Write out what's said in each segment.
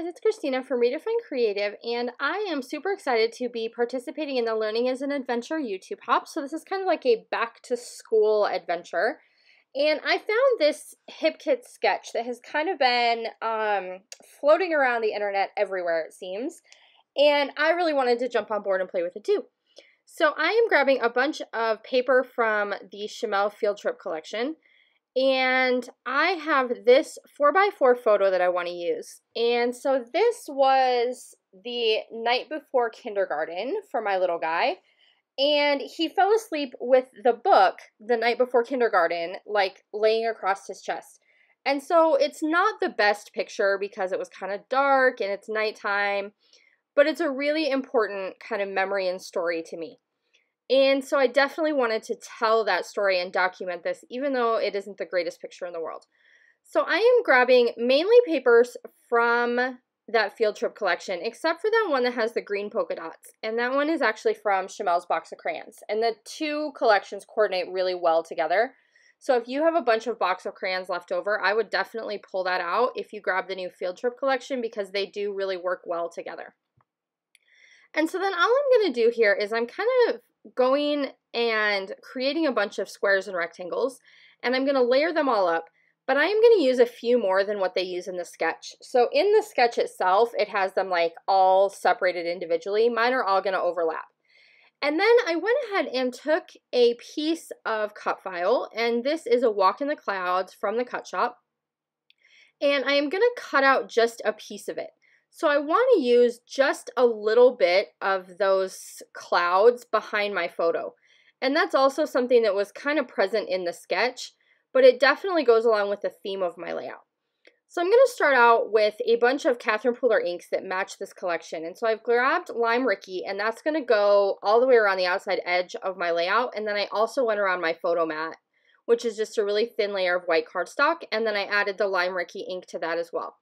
guys, it's Khristina from Redefine Creative, and I am super excited to be participating in the Learning as an Adventure YouTube Hop. So this is kind of like a back to school adventure. And I found this hip kit sketch that has kind of been floating around the internet everywhere, it seems. And I really wanted to jump on board and play with it too. So I am grabbing a bunch of paper from the Shimelle Field Trip collection. And I have this 4x4 photo that I want to use. And so this was the night before kindergarten for my little guy. And he fell asleep with the book the night before kindergarten, like laying across his chest. And so it's not the best picture because it was kind of dark and it's nighttime, but it's a really important kind of memory and story to me. And so I definitely wanted to tell that story and document this, even though it isn't the greatest picture in the world. So I am grabbing mainly papers from that field trip collection, except for that one that has the green polka dots. And that one is actually from Shimelle's box of crayons. And the two collections coordinate really well together. So if you have a bunch of box of crayons left over, I would definitely pull that out if you grab the new field trip collection because they do really work well together. And so then all I'm going to do here is I'm kind of going and creating a bunch of squares and rectangles, and I'm going to layer them all up, but I am going to use a few more than what they use in the sketch. So in the sketch itself, it has them like all separated individually. Mine are all going to overlap. And then I went ahead and took a piece of cut file, and this is a Walk in the Clouds from the cut shop, and I am going to cut out just a piece of it. So I want to use just a little bit of those clouds behind my photo. And that's also something that was kind of present in the sketch, but it definitely goes along with the theme of my layout. So I'm going to start out with a bunch of Catherine Pooler inks that match this collection. And so I've grabbed Lime Ricky, and that's going to go all the way around the outside edge of my layout. And then I also went around my photo mat, which is just a really thin layer of white cardstock. And then I added the Lime Ricky ink to that as well.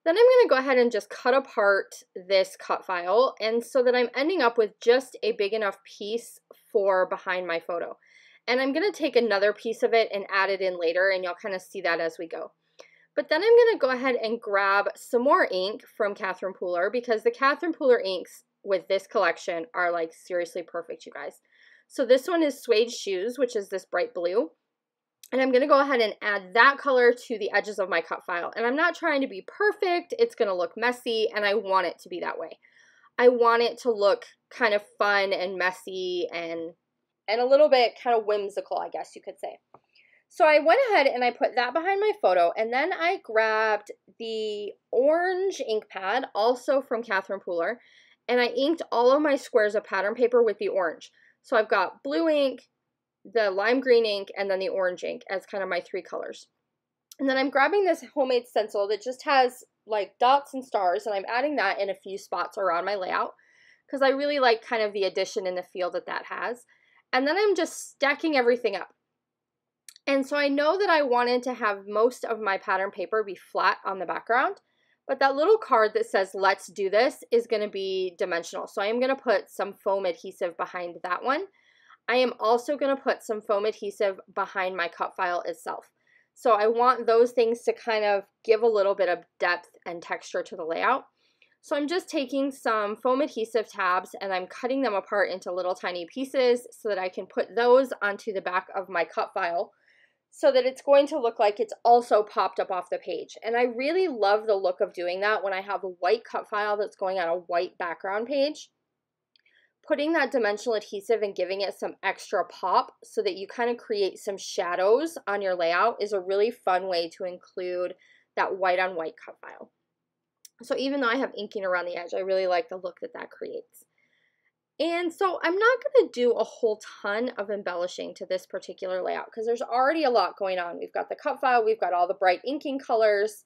Then I'm going to go ahead and just cut apart this cut file, and so that I'm ending up with just a big enough piece for behind my photo. And I'm going to take another piece of it and add it in later, and you'll kind of see that as we go. But then I'm going to go ahead and grab some more ink from Catherine Pooler, because the Catherine Pooler inks with this collection are like seriously perfect, you guys. So this one is Suede Shoes, which is this bright blue. And I'm going to go ahead and add that color to the edges of my cut file. And I'm not trying to be perfect. It's going to look messy, and I want it to be that way. I want it to look kind of fun and messy and a little bit kind of whimsical, I guess you could say. So I went ahead and I put that behind my photo, and then I grabbed the orange ink pad, also from Catherine Pooler, and I inked all of my squares of pattern paper with the orange. So I've got blue ink, the lime green ink, and then the orange ink as kind of my three colors. And then I'm grabbing this homemade stencil that just has like dots and stars, and I'm adding that in a few spots around my layout because I really like kind of the addition in the feel that that has. And then I'm just stacking everything up. And so I know that I wanted to have most of my pattern paper be flat on the background, but that little card that says "Let's do this" is going to be dimensional. So I am going to put some foam adhesive behind that one. I am also going to put some foam adhesive behind my cut file itself. So I want those things to kind of give a little bit of depth and texture to the layout. So I'm just taking some foam adhesive tabs and I'm cutting them apart into little tiny pieces so that I can put those onto the back of my cut file so that it's going to look like it's also popped up off the page. And I really love the look of doing that when I have a white cut file that's going on a white background page. Putting that dimensional adhesive and giving it some extra pop so that you kind of create some shadows on your layout is a really fun way to include that white on white cut file. So even though I have inking around the edge, I really like the look that that creates. And so I'm not going to do a whole ton of embellishing to this particular layout because there's already a lot going on. We've got the cut file, we've got all the bright inking colors,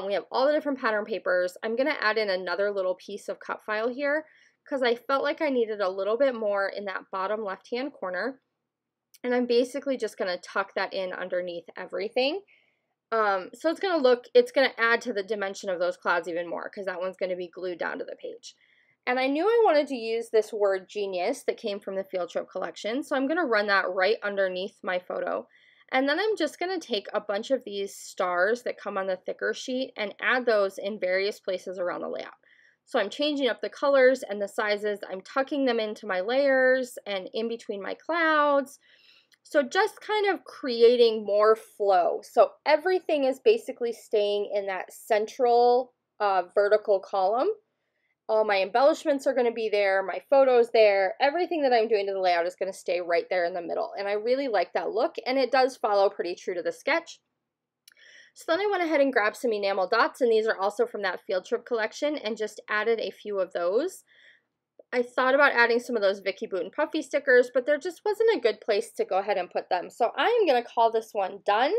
we have all the different pattern papers. I'm going to add in another little piece of cut file here because I felt like I needed a little bit more in that bottom left-hand corner. And I'm basically just going to tuck that in underneath everything. So it's going to add to the dimension of those clouds even more because that one's going to be glued down to the page. And I knew I wanted to use this word genius that came from the Field Trip collection. So I'm going to run that right underneath my photo. And then I'm just going to take a bunch of these stars that come on the thicker sheet and add those in various places around the layout. So I'm changing up the colors and the sizes. I'm tucking them into my layers and in between my clouds. So just kind of creating more flow. So everything is basically staying in that central vertical column. All my embellishments are going to be there, my photos there, everything that I'm doing to the layout is going to stay right there in the middle. And I really like that look, and it does follow pretty true to the sketch. So then I went ahead and grabbed some enamel dots, and these are also from that field trip collection, and just added a few of those. I thought about adding some of those Vicky Boot and Puffy stickers, but there just wasn't a good place to go ahead and put them. So I am going to call this one done,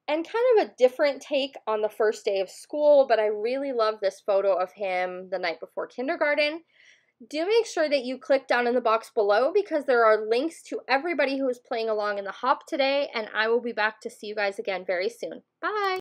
and kind of a different take on the first day of school, but I really love this photo of him the night before kindergarten. Do make sure that you click down in the box below because there are links to everybody who is playing along in the hop today, and I will be back to see you guys again very soon. Bye!